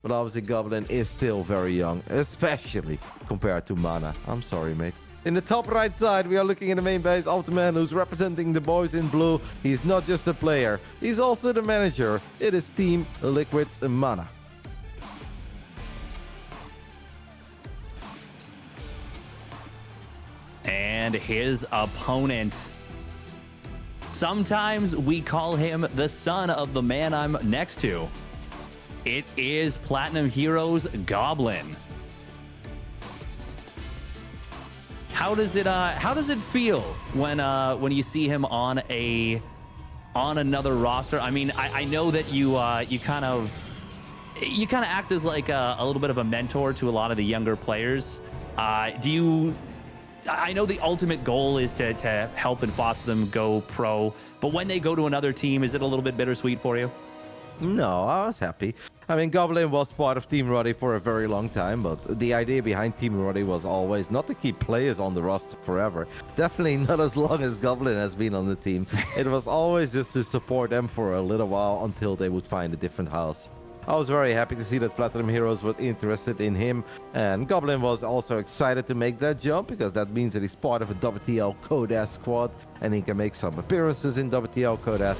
but obviously Goblin is still very young, especially compared to MaNa. I'm sorry, mate. In the top right side, we are looking at the main base of the man who's representing the boys in blue. He's not just a player, he's also the manager. It is Team Liquid's MaNa. And his opponent. Sometimes we call him the son of the man I'm next to. It is Platinum Heroes Goblin. How does it feel when you see him on another roster? I mean, I know that you kind of act as like a little bit of a mentor to a lot of the younger players. I know the ultimate goal is to help and foster them go pro, but when they go to another team, is it a little bit bittersweet for you? No, I was happy. I mean, Goblin was part of Team Roddy for a very long time, but the idea behind Team Roddy was always not to keep players on the roster forever. Definitely not as long as Goblin has been on the team. It was always just to support them for a little while until they would find a different house. I was very happy to see that Platinum Heroes were interested in him, and Goblin was also excited to make that jump because that means that he's part of a WTL Code squad and he can make some appearances in WTL Code.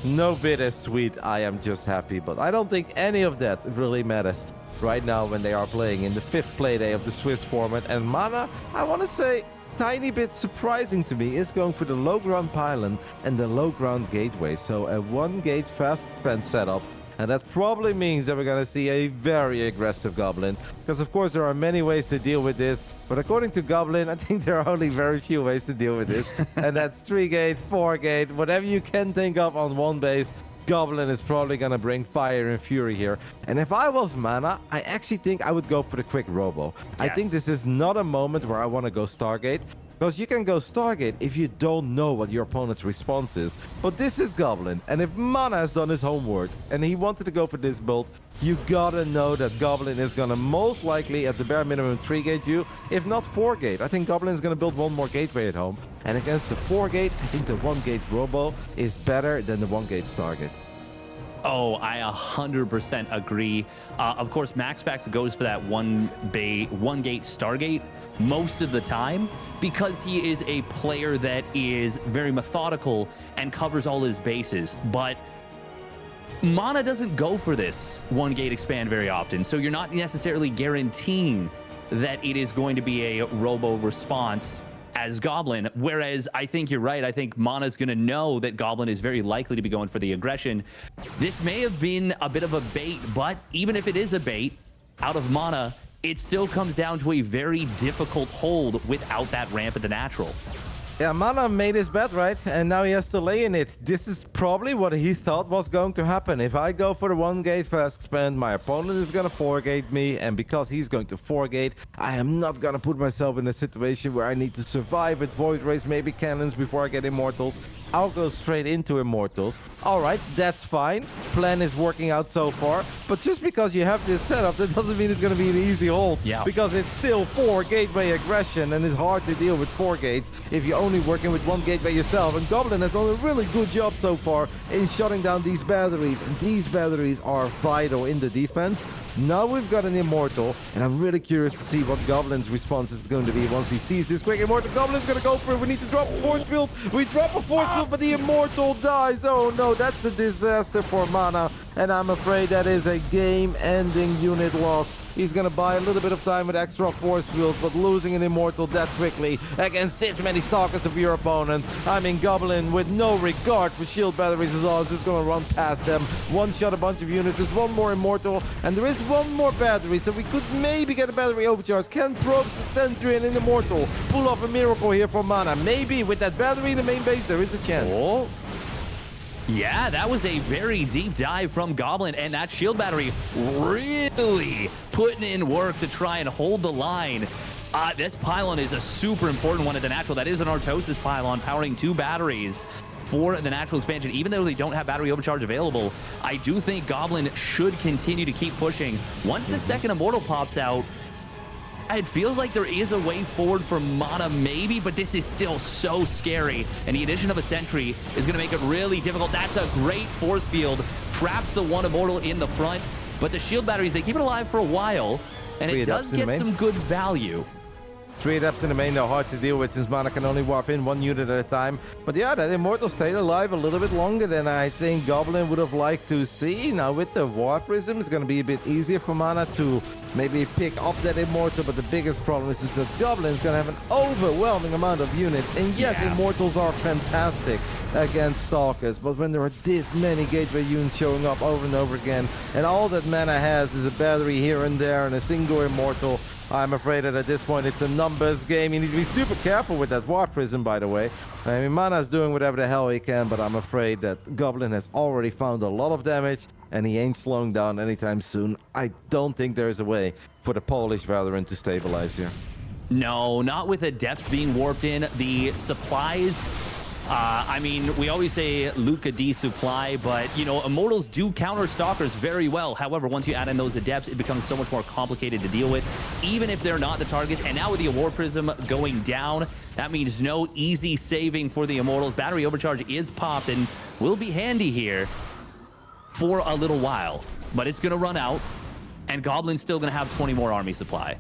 No bittersweet, I am just happy, but I don't think any of that really matters right now when they are playing in the 5th playday of the Swiss format. And MaNa, I want to say, tiny bit surprising to me, is going for the low ground pylon and the low ground gateway. So a 1-gate fast fence setup. And that probably means that we're going to see a very aggressive Goblin. Because, of course, there are many ways to deal with this. But according to Goblin, I think there are only very few ways to deal with this. And that's 3-gate, 4-gate, whatever you can think of on one base. Goblin is probably going to bring fire and fury here. And if I was MaNa, I actually think I would go for the quick robo. Yes. I think this is not a moment where I want to go Stargate. Because you can go Stargate if you don't know what your opponent's response is. But this is Goblin, and if MaNa has done his homework and he wanted to go for this build, you gotta know that Goblin is gonna most likely at the bare minimum 3-gate you, if not 4-gate. I think Goblin is gonna build one more gateway at home. And against the 4-gate, I think the 1-gate robo is better than the 1-gate Stargate. Oh, I 100% agree. Of course, MaxPax goes for that 1-gate Stargate most of the time because he is a player that is very methodical and covers all his bases. But MaNa doesn't go for this 1-gate expand very often, so you're not necessarily guaranteeing that it is going to be a robo response as Goblin, whereas I think you're right. I think MaNa's going to know that Goblin is very likely to be going for the aggression. This may have been a bit of a bait, but even if it is a bait out of MaNa, it still comes down to a very difficult hold without that ramp at the natural. Yeah, MaNa made his bet, right? And now he has to lay in it. This is probably what he thought was going to happen. If I go for the 1-gate fast expand, my opponent is going to 4-gate me. And because he's going to 4-gate, I am not going to put myself in a situation where I need to survive with Void Rays, maybe cannons before I get Immortals. I'll go straight into Immortals. All right, that's fine. Plan is working out so far. But just because you have this setup, that doesn't mean it's going to be an easy hold. Yeah. Because it's still 4 gateway aggression, and it's hard to deal with 4 gates if you're only working with 1 gateway yourself. And Goblin has done a really good job so far in shutting down these batteries. And these batteries are vital in the defense. Now we've got an Immortal, and I'm really curious to see what Goblin's response is going to be once he sees this quick Immortal. Goblin's going to go for it. We need to drop a force field. We drop a force field, but the Immortal dies. Oh no, that's a disaster for MaNa, and I'm afraid that is a game-ending unit loss. He's going to buy a little bit of time with extra force fields, but losing an Immortal that quickly against this many Stalkers of your opponent. I mean, Goblin, with no regard for shield batteries as well, is just going to run past them. One-shot a bunch of units. There's one more Immortal, and there is one more battery, so we could maybe get a battery overcharge. Can probe the Sentry and an Immortal pull off a miracle here for MaNa? Maybe with that battery in the main base, there is a chance. Oh. Yeah, that was a very deep dive from Goblin, and that shield battery really putting in work to try and hold the line. This pylon is a super important one at the natural. That is an Artosis pylon powering 2 batteries for the natural expansion. Even though they don't have battery overcharge available, I do think Goblin should continue to keep pushing. Once the second Immortal pops out, it feels like there is a way forward for MaNa maybe, but this is still so scary. And the addition of a Sentry is going to make it really difficult. That's a great force field. Traps the one Immortal in the front. But the shield batteries, they keep it alive for a while, and it does get some good value. 3 adepts in the main, they're hard to deal with since MaNa can only warp in 1 unit at a time. But yeah, that Immortal stayed alive a little bit longer than I think Goblin would have liked to see. Now with the Warp Prism, it's going to be a bit easier for MaNa to maybe pick up that Immortal, but the biggest problem is that Goblin is going to have an overwhelming amount of units. And yes, Immortals are fantastic against Stalkers, but when there are this many Gateway units showing up over and over again, and all that MaNa has is a battery here and there and a single Immortal, I'm afraid that at this point it's a numbers game. You need to be super careful with that Warp Prism, by the way. I mean, MaNa's doing whatever the hell he can, but I'm afraid that Goblin has already found a lot of damage, and he ain't slowing down anytime soon. I don't think there's a way for the Polish Valorant to stabilize here. No, not with Adepts being warped in. The supplies... I mean, we always say Luca D supply, but, you know, Immortals do counter Stalkers very well. However, once you add in those Adepts, it becomes so much more complicated to deal with, even if they're not the targets. And now with the War Prism going down, that means no easy saving for the Immortals. Battery Overcharge is popped and will be handy here for a little while, but it's going to run out, and Goblin's still going to have 20 more army supply.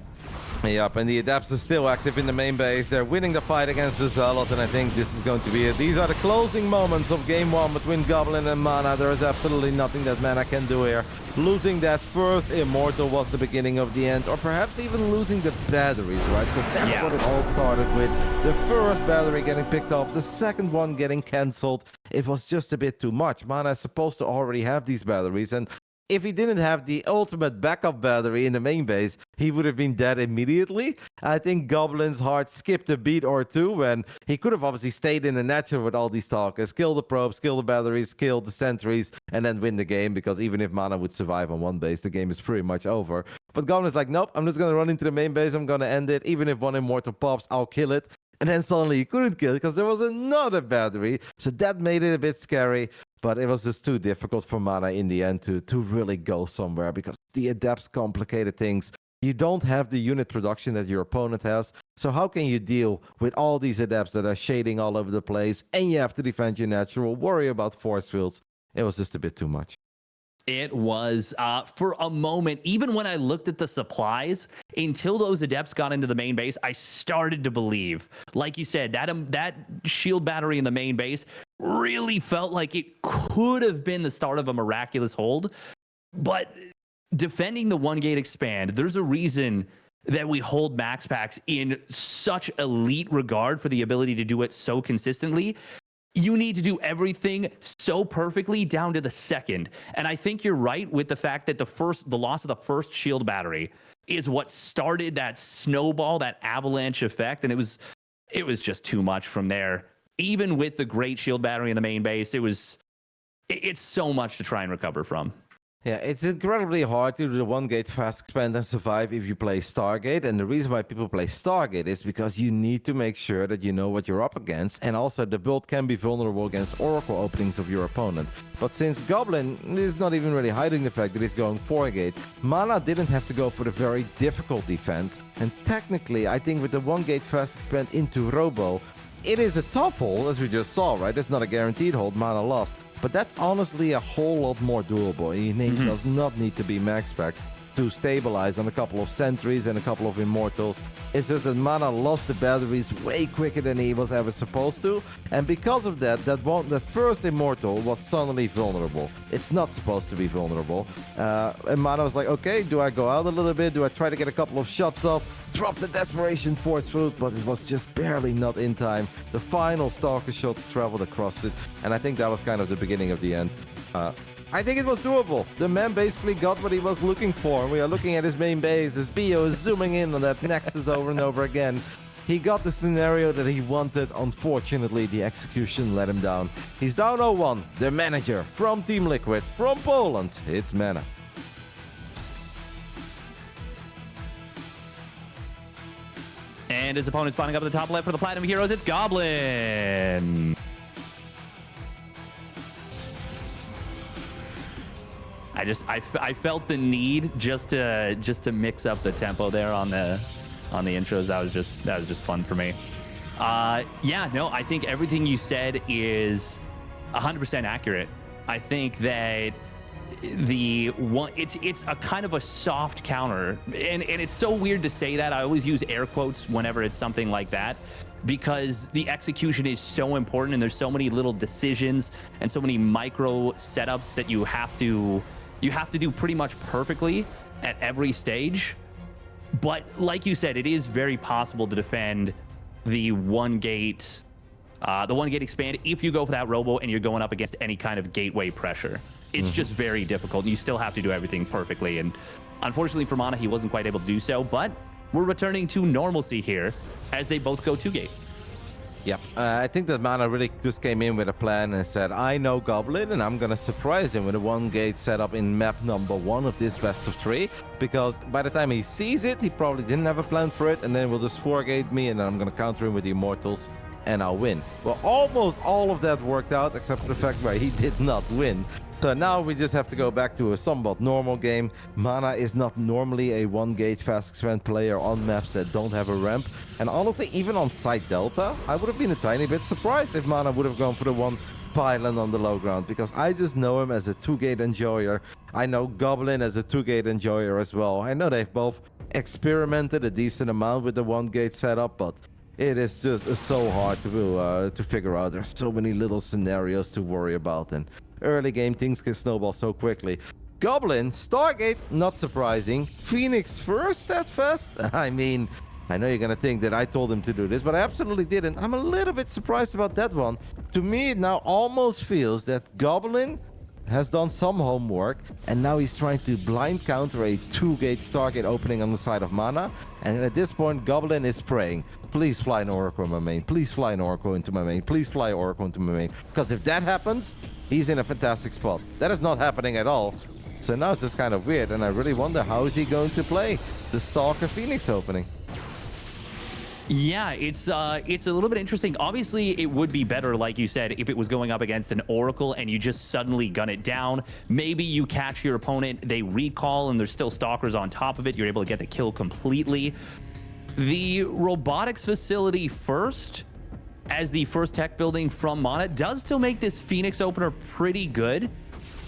Yep, and the Adepts are still active in the main base. They're winning the fight against the Zealot, and I think this is going to be it. These are the closing moments of Game 1 between Goblin and MaNa. There is absolutely nothing that MaNa can do here. Losing that first Immortal was the beginning of the end, or perhaps even losing the batteries, right? Because that's what it all started with. The first battery getting picked off, the second one getting cancelled. It was just a bit too much. MaNa is supposed to already have these batteries, and if he didn't have the ultimate backup battery in the main base, he would have been dead immediately. I think Goblin's heart skipped a beat or two when he could have obviously stayed in the natural with all these talkers, kill the probes, kill the batteries, kill the sentries, and then win the game, because even if MaNa would survive on one base, the game is pretty much over. But Goblin's like, nope, I'm just going to run into the main base, I'm going to end it. Even if one Immortal pops, I'll kill it. And then suddenly he couldn't kill it because there was another battery. So that made it a bit scary. But it was just too difficult for MaNa in the end to really go somewhere, because the Adepts complicated things. You don't have the unit production that your opponent has. So how can you deal with all these Adepts that are shading all over the place, and you have to defend your natural, worry about force fields? It was just a bit too much. It was, for a moment, even when I looked at the supplies, until those Adepts got into the main base, I started to believe, like you said, that shield battery in the main base really felt like it could have been the start of a miraculous hold. But defending the 1-gate expand, there's a reason that we hold max packs in such elite regard for the ability to do it so consistently. You need to do everything so perfectly down to the second. And I think you're right with the fact that the loss of the first shield battery is what started that snowball, that avalanche effect. And it was just too much from there. Even with the great shield battery in the main base, it's so much to try and recover from. Yeah, it's incredibly hard to do the 1-gate fast expand and survive if you play Stargate. And the reason why people play Stargate is because you need to make sure that you know what you're up against. And also the build can be vulnerable against Oracle openings of your opponent. But since Goblin is not even really hiding the fact that he's going 4-gate, MaNa didn't have to go for the very difficult defense. And technically, I think with the 1-gate fast expand into Robo, it is a tough hold, as we just saw, right? It's not a guaranteed hold. MaNa lost. But that's honestly a whole lot more doable. He does not need to be max packs to stabilize on a couple of sentries and a couple of Immortals. It's just that MaNa lost the batteries way quicker than he was ever supposed to. And because of that, that first Immortal was suddenly vulnerable. It's not supposed to be vulnerable. And MaNa was like, okay, do I go out a little bit? Do I try to get a couple of shots off? Drop the Desperation Force Food, but it was just barely not in time. The final Stalker shots traveled across it, and I think that was kind of the beginning of the end. I think it was doable. The man basically got what he was looking for. We are looking at his main base. His BO is zooming in on that Nexus over and over again. He got the scenario that he wanted. Unfortunately, the execution let him down. He's down 0-1. The manager from Team Liquid, from Poland, it's MaNa. And his opponent spawning up at the top left for the Platinum Heroes, it's Goblin. I felt the need just to mix up the tempo there on the intros. That was just fun for me. Yeah, no, I think everything you said is 100% accurate. I think that the one, it's a kind of a soft counter, and it's so weird to say that. I always use air quotes whenever it's something like that, because the execution is so important, and there's so many little decisions and so many micro setups that you have to do pretty much perfectly at every stage. But like you said, it is very possible to defend the one gate expand if you go for that robo and you're going up against any kind of gateway pressure. It's just very difficult. You still have to do everything perfectly, and unfortunately for MaNa, he wasn't quite able to do so. But we're returning to normalcy here as they both go 2-gate. Yep, I think that MaNa really just came in with a plan and said, I know Goblin, and I'm going to surprise him with a 1-gate setup in map number 1 of this best of 3, because by the time he sees it, he probably didn't have a plan for it, and then we'll just 4-gate me, and then I'm going to counter him with the Immortals, and I'll win. Well, almost all of that worked out, except for the fact where he did not win. So now we just have to go back to a somewhat normal game. MaNa is not normally a 1-gate fast expand player on maps that don't have a ramp. And honestly, even on side Delta, I would have been a tiny bit surprised if MaNa would have gone for the 1 pylon on the low ground, because I just know him as a 2-gate enjoyer. I know Goblin as a 2-gate enjoyer as well. I know they've both experimented a decent amount with the 1-gate setup, but it is just so hard to figure out. There's so many little scenarios to worry about, and early game things can snowball so quickly. Goblin, Stargate, not surprising. Phoenix first that fast? I mean, I know you're gonna think that I told him to do this, but I absolutely didn't. I'm a little bit surprised about that one. To me, it now almost feels that Goblin has done some homework, and now he's trying to blind counter a 2-gate Stargate opening on the side of MaNa. And at this point, Goblin is praying, please fly an Oracle in my main, please fly an Oracle into my main, please fly Oracle into my main. Because if that happens, he's in a fantastic spot. That is not happening at all. So now it's just kind of weird, and I really wonder how is he going to play the Stalker Phoenix opening. Yeah, it's a little bit interesting. Obviously, it would be better, like you said, if it was going up against an Oracle and you just suddenly gun it down. Maybe you catch your opponent, they recall, and there's still Stalkers on top of it. You're able to get the kill completely. The robotics facility first, as the first tech building from MaNa, does still make this Phoenix opener pretty good.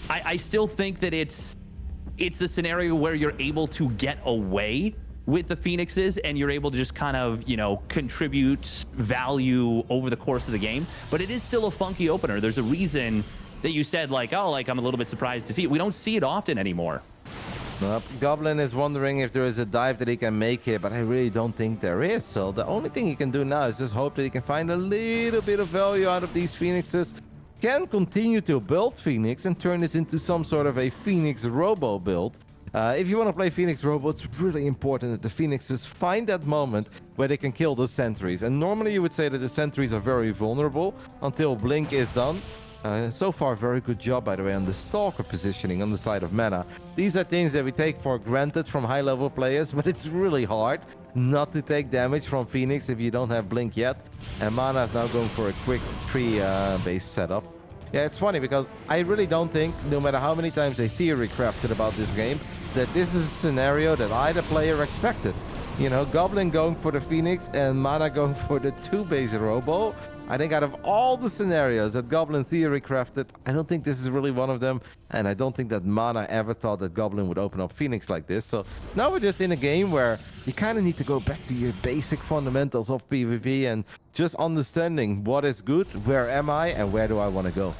I still think that it's a scenario where you're able to get away with the Phoenixes, and you're able to just kind of, you know, contribute value over the course of the game. But it is still a funky opener. There's a reason that you said, like, oh, like, I'm a little bit surprised to see it. We don't see it often anymore. Goblin is wondering if there is a dive that he can make here, but I really don't think there is. So the only thing he can do now is just hope that he can find a little bit of value out of these Phoenixes, can continue to build Phoenix and turn this into some sort of a Phoenix Robo build. If you want to play Phoenix Robo, it's really important that the Phoenixes find that moment where they can kill the sentries. And normally you would say that the sentries are very vulnerable until Blink is done. So far, very good job, by the way, on the Stalker positioning on the side of MaNa. These are things that we take for granted from high-level players, but it's really hard not to take damage from Phoenix if you don't have Blink yet. And MaNa is now going for a quick tree-based setup. Yeah, it's funny because I really don't think, no matter how many times they theory crafted about this game, that this is a scenario that either player expected. You know, Goblin going for the Phoenix and MaNa going for the 2-base Robo. I think out of all the scenarios that Goblin theory crafted, I don't think this is really one of them. And I don't think that MaNa ever thought that Goblin would open up Phoenix like this. So now we're just in a game where you kind of need to go back to your basic fundamentals of PvP and just understanding what is good, where am I, and where do I want to go.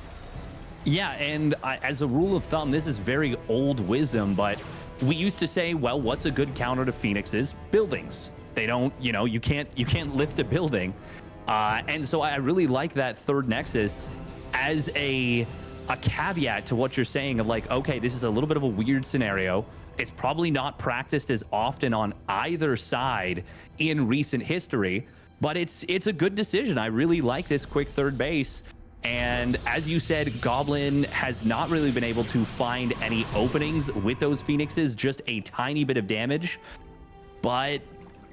Yeah, and as a rule of thumb, this is very old wisdom, but we used to say, well, what's a good counter to Phoenixes? Buildings. They don't, you know, you can't lift a building. And so I really like that third Nexus as a caveat to what you're saying of like, okay, this is a little bit of a weird scenario. It's probably not practiced as often on either side in recent history, but it's a good decision. I really like this quick third base. And as you said, Goblin has not really been able to find any openings with those Phoenixes, just a tiny bit of damage. But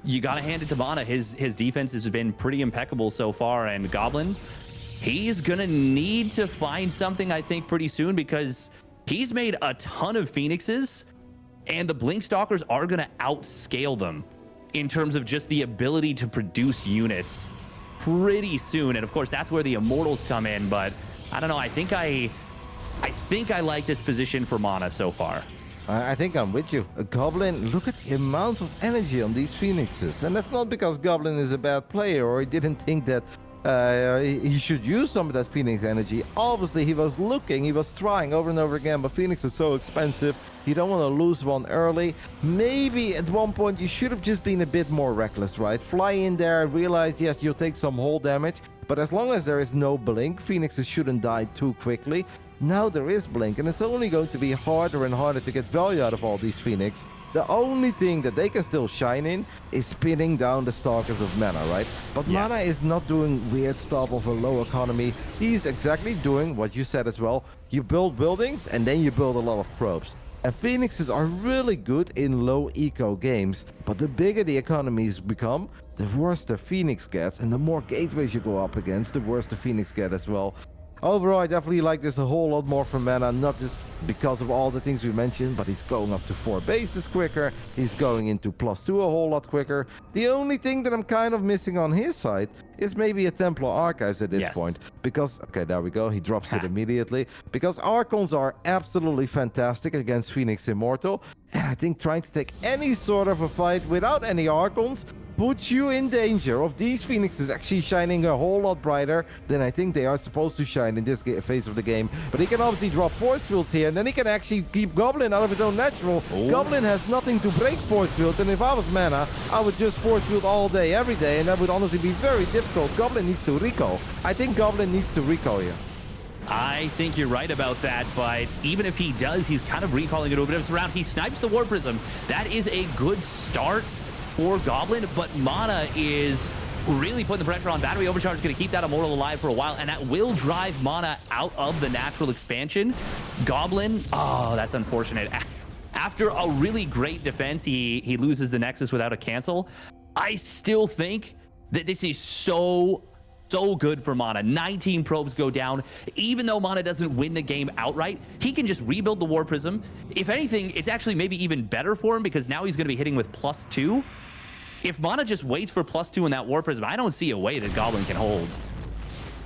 you got to hand it to MaNa. His defense has been pretty impeccable so far. And Goblin, he's going to need to find something, I think, pretty soon, because he's made a ton of Phoenixes, and the Blink Stalkers are going to outscale them in terms of just the ability to produce units pretty soon. And of course, that's where the Immortals come in. But I don't know. I think I think I like this position for MaNa so far. I think I'm with you. A Goblin, look at the amount of energy on these Phoenixes. And that's not because Goblin is a bad player or he didn't think that he should use some of that Phoenix energy. Obviously, he was looking, he was trying over and over again, but Phoenix is so expensive. You don't want to lose one early. Maybe at one point you should have just been a bit more reckless, right? Fly in there, realize, yes, you'll take some hull damage, but as long as there is no blink, Phoenixes shouldn't die too quickly. Now there is blink, and it's only going to be harder and harder to get value out of all these Phoenix. The only thing that they can still shine in is spinning down the Stalkers of MaNa, right? But yeah. MaNa is not doing weird stuff of a low economy. He's exactly doing what you said as well. You build buildings, and then you build a lot of probes. And Phoenixes are really good in low eco games, but the bigger the economies become, the worse the Phoenix gets, and the more gateways you go up against, the worse the Phoenix get as well. Overall, I definitely like this a whole lot more from MaNa, not just because of all the things we mentioned, but he's going up to 4 bases quicker, he's going into +2 a whole lot quicker. The only thing that I'm kind of missing on his side is maybe a Templar Archives at this point, because, okay, there we go, he drops it immediately, because Archons are absolutely fantastic against Phoenix Immortal, and I think trying to take any sort of a fight without any Archons puts you in danger of these Phoenixes actually shining a whole lot brighter than I think they are supposed to shine in this phase of the game. But he can obviously drop force fields here, and then he can actually keep Goblin out of his own natural. Goblin has nothing to break force field, and if I was MaNa, I would just force field all day, every day, and that would honestly be very difficult. Goblin needs to recall. I think Goblin needs to recall here. I think you're right about that, but even if he does, he's kind of recalling it over this round. He snipes the War Prism. That is a good start for Goblin, but MaNa is really putting the pressure on. Battery Overcharge is going to keep that Immortal alive for a while, and that will drive MaNa out of the natural expansion. Goblin, oh, that's unfortunate. After a really great defense, he loses the Nexus without a cancel. I still think that this is so good for MaNa. 19 probes go down. Even though MaNa doesn't win the game outright, he can just rebuild the War Prism. If anything, it's actually maybe even better for him because now he's going to be hitting with +2. If MaNa just waits for +2 in that War Prism, I don't see a way that Goblin can hold.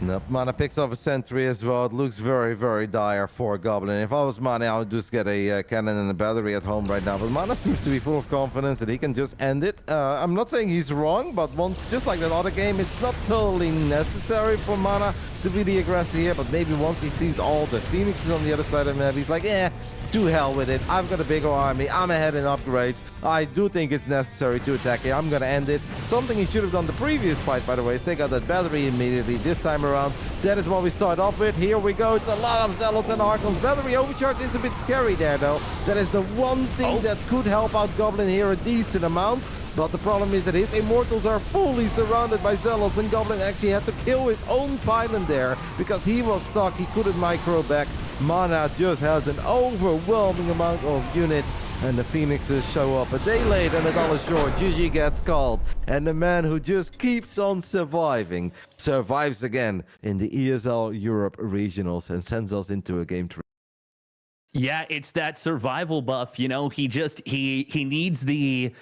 Nope, MaNa picks off a sentry as well. It looks very, very dire for Goblin. If I was MaNa, I would just get a cannon and a battery at home right now. But MaNa seems to be full of confidence that he can just end it. I'm not saying he's wrong, but just like that other game, it's not totally necessary for MaNa to be the aggressor here. But maybe once he sees all the Phoenixes on the other side of the map, he's like, to hell with it. I've got a bigger army. I'm ahead in upgrades. I do think it's necessary to attack here. I'm going to end it. Something he should have done the previous fight, by the way, is take out that battery immediately. This time around, that is what we start off with. Here we go. It's a lot of Zealots and Archons. Battery Overcharge is a bit scary there, though. That is the one thing that could help out Goblin here a decent amount. But the problem is that his Immortals are fully surrounded by Zealots, and Goblin actually had to kill his own pylon there because he was stuck. He couldn't micro back. MaNa just has an overwhelming amount of units, and the Phoenixes show up a day late and a dollar short. GG gets called, and the man who just keeps on surviving survives again in the ESL Europe Regionals and sends us into a game 3. Yeah, it's that survival buff. You know, he needs the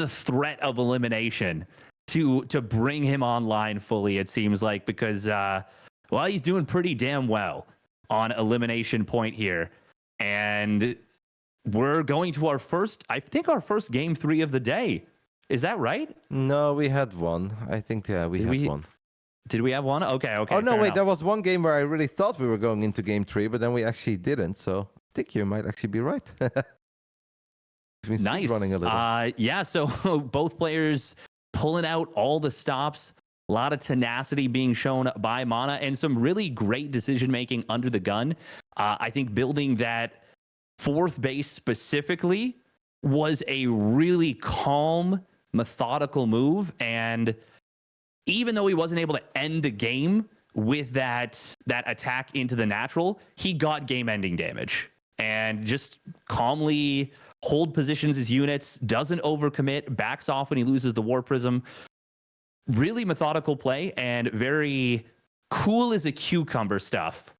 threat of elimination to bring him online fully. It seems like because well, he's doing pretty damn well on elimination point here, and we're going to our first game 3 of the day. Is that right? No, we had one. I think we had one. Did we have one? Okay. Oh, no, wait. enough. There was one game where I really thought we were going into game 3, but then we actually didn't. So I think you might actually be right. Nice. Running a little. Yeah, so both players pulling out all the stops. A lot of tenacity being shown by MaNa and some really great decision-making under the gun. I think building that 4th base specifically was a really calm, methodical move. And even though he wasn't able to end the game with that attack into the natural, he got game-ending damage. And just calmly hold positions his units, doesn't overcommit, backs off when he loses the War Prism. Really methodical play and very cool as a cucumber stuff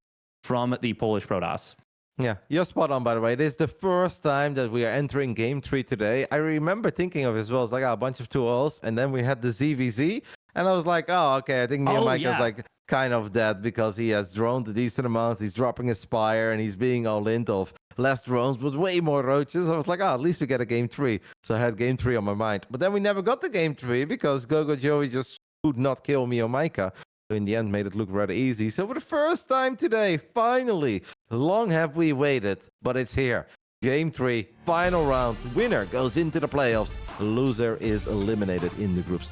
from the Polish Protoss. Yeah, you're spot on, by the way. It is the first time that we are entering game 3 today. I remember thinking of it as well. It's like a bunch of 2-0s, and then we had the ZVZ, and I was like, oh, okay, I think me and Mike was like, kind of dead because he has droned a decent amount. He's dropping a Spire and he's being all into of less drones, but way more roaches. I was like, at least we get a game 3. So I had game 3 on my mind. But then we never got the game 3 because Gogo Joey just could not kill me or Micah. So in the end, made it look rather easy. So for the first time today, finally, long have we waited, but it's here. Game 3, final round. Winner goes into the playoffs. Loser is eliminated in the groups.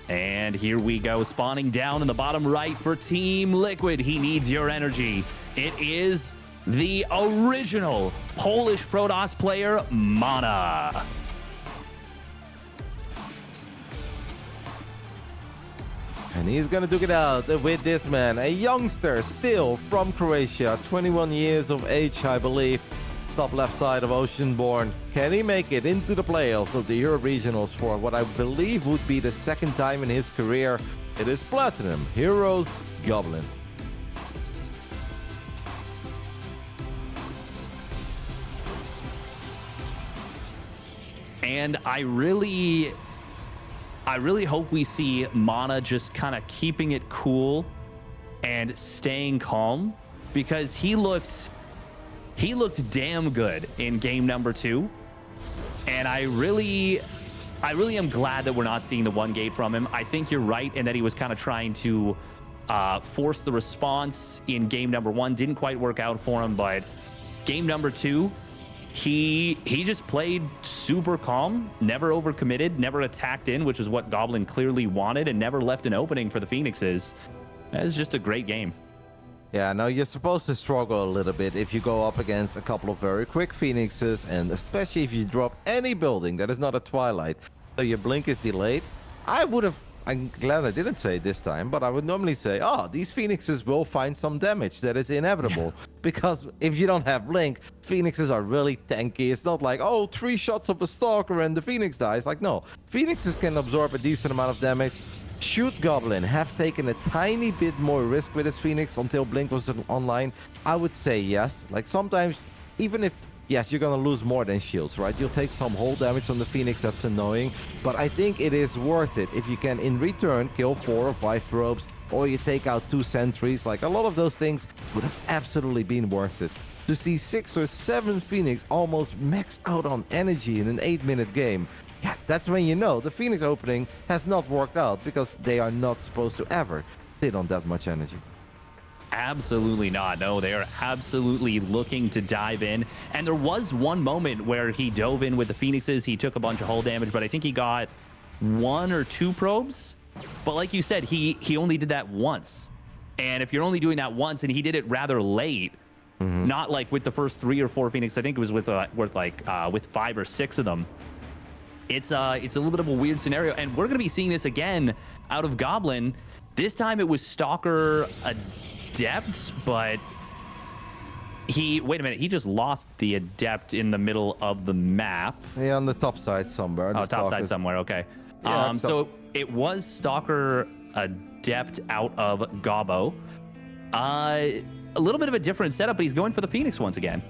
And here we go, spawning down in the bottom right for Team Liquid. He needs your energy. It is the original Polish Protoss player, MaNa. And he's going to duke it out with this man, a youngster still from Croatia, 21 years of age, I believe. Top left side of Oceanborn. Can he make it into the playoffs of the Euro Regionals for what I believe would be the second time in his career? It is Platinum Heroes Goblin. And I really hope we see MaNa just kind of keeping it cool and staying calm, because he looked damn good in game number 2. And I really am glad that we're not seeing the 1 gate from him. I think you're right in that he was kind of trying to force the response in game number 1. Didn't quite work out for him, but game number 2, he just played super calm, never overcommitted, never attacked in, which is what Goblin clearly wanted, and never left an opening for the Phoenixes. That was just a great game. Yeah, now you're supposed to struggle a little bit if you go up against a couple of very quick Phoenixes, and especially if you drop any building that is not a Twilight, so your blink is delayed. I'm glad I didn't say it this time, but I would normally say, these Phoenixes will find some damage. That is inevitable. Because if you don't have blink, Phoenixes are really tanky. It's not like, 3 shots of a Stalker and the Phoenix dies. Like, no. Phoenixes can absorb a decent amount of damage. Should Goblin have taken a tiny bit more risk with his Phoenix until blink was online? I would say yes. Like, sometimes, even if yes, you're going to lose more than shields, right? You'll take some hull damage on the Phoenix, that's annoying. But I think it is worth it if you can, in return, kill 4 or 5 probes, or you take out 2 sentries. Like, a lot of those things would have absolutely been worth it. To see 6 or 7 Phoenix almost maxed out on energy in an 8-minute game, yeah, that's when you know the Phoenix opening has not worked out, because they are not supposed to ever sit on that much energy. Absolutely not. No, they are absolutely looking to dive in. And there was one moment where he dove in with the Phoenixes. He took a bunch of hull damage, but I think he got 1 or 2 probes. But like you said, he only did that once. And if you're only doing that once, and he did it rather late, not like with the first 3 or 4 Phoenix, I think it was with 5 or 6 of them. It's a little bit of a weird scenario, and we're going to be seeing this again out of Goblin. This time it was Stalker Adept, but wait a minute, he just lost the Adept in the middle of the map. Yeah, on the top side somewhere. Oh, top side somewhere, okay. Yeah, so it was Stalker Adept out of Gobbo. A little bit of a different setup, but he's going for the Phoenix once again.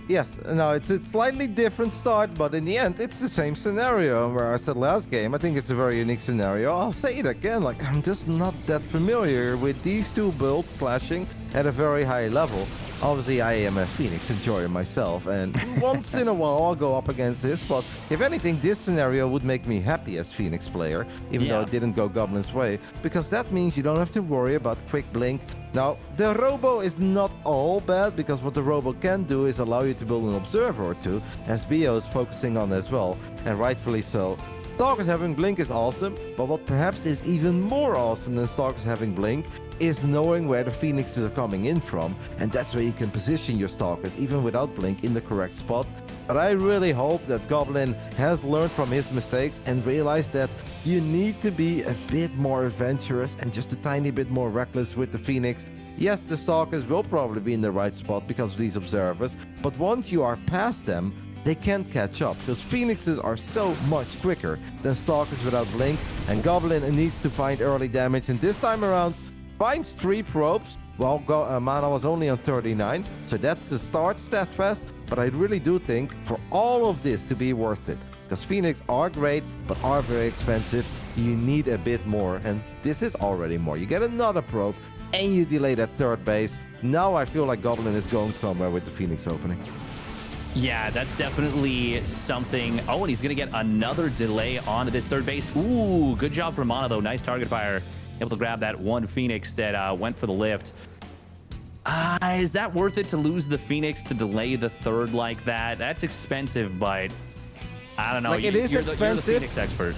Yes, no, it's a slightly different start, but in the end, it's the same scenario. Where I said last game, I think it's a very unique scenario. I'll say it again, like, I'm just not that familiar with these 2 builds clashing at a very high level. Obviously, I am a Phoenix enjoyer myself, and once in a while I'll go up against this, but if anything, this scenario would make me happy as Phoenix player, even though it didn't go Goblin's way, because that means you don't have to worry about quick blink. Now, the Robo is not all bad, because what the Robo can do is allow you to build an Observer or 2, as Bio is focusing on as well, and rightfully so. Stalkers having blink is awesome, but what perhaps is even more awesome than Stalkers having blink is knowing where the Phoenixes are coming in from, and that's where you can position your Stalkers even without blink in the correct spot. But I really hope that Goblin has learned from his mistakes and realized that you need to be a bit more adventurous and just a tiny bit more reckless with the Phoenix. Yes, the Stalkers will probably be in the right spot because of these Observers, but once you are past them, they can't catch up, because Phoenixes are so much quicker than Stalkers without blink, and Goblin needs to find early damage, and this time around finds 3 probes. Well, MaNa was only on 39, so that's the start stat fast, but I really do think for all of this to be worth it, because Phoenix are great, but are very expensive. You need a bit more, and this is already more. You get another probe, and you delay that third base. Now I feel like Goblin is going somewhere with the Phoenix opening. Yeah, that's definitely something. Oh, and he's going to get another delay onto this third base. Ooh, good job from MaNa, though. Nice target fire. Able to grab that one Phoenix that went for the lift. Is that worth it to lose the Phoenix to delay the third like that? That's expensive, but I don't know. Like, it is expensive. You're the Phoenix expert.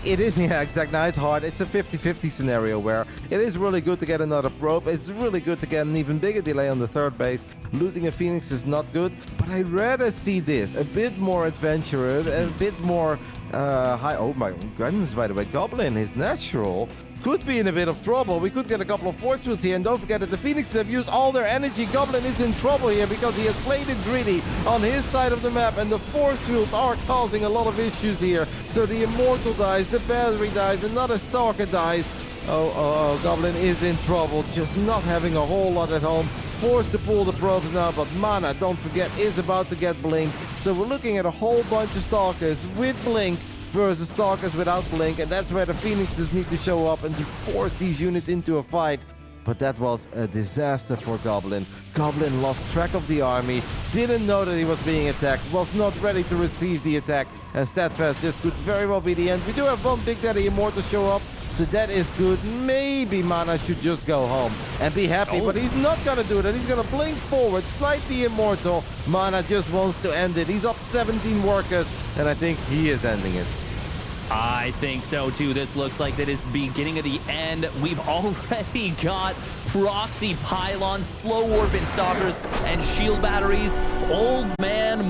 It is, yeah, exactly. Now it's hard. It's a 50-50 scenario where it is really good to get another probe. It's really good to get an even bigger delay on the third base. Losing a Phoenix is not good, but I'd rather see this a bit more adventurous, a bit more high. Oh my goodness, by the way, Goblin is natural. Could be in a bit of trouble. We could get a couple of force fields here, and don't forget that the Phoenixes have used all their energy. Goblin is in trouble here because he has played it greedy on his side of the map, and the force fields are causing a lot of issues here. So the Immortal dies, the Battery dies, another Stalker dies. Oh, Goblin is in trouble, just not having a whole lot at home. Forced to pull the probes now, but MaNa, don't forget, is about to get Blink. So we're looking at a whole bunch of Stalkers with Blink versus Stalkers without Blink, and that's where the Phoenixes need to show up and to force these units into a fight. But that was a disaster for Goblin. Goblin lost track of the army, didn't know that he was being attacked, was not ready to receive the attack, and Steadfast, this could very well be the end. We do have one Big Daddy Immortal show up, so that is good. Maybe MaNa should just go home and be happy, but he's not gonna do that. He's gonna blink forward, snipe the Immortal. MaNa just wants to end it. He's up 17 workers, and I think he is ending it. I think so too. This looks like that is the beginning of the end. We've already got proxy pylons, slow warping stalkers, and shield batteries. Old man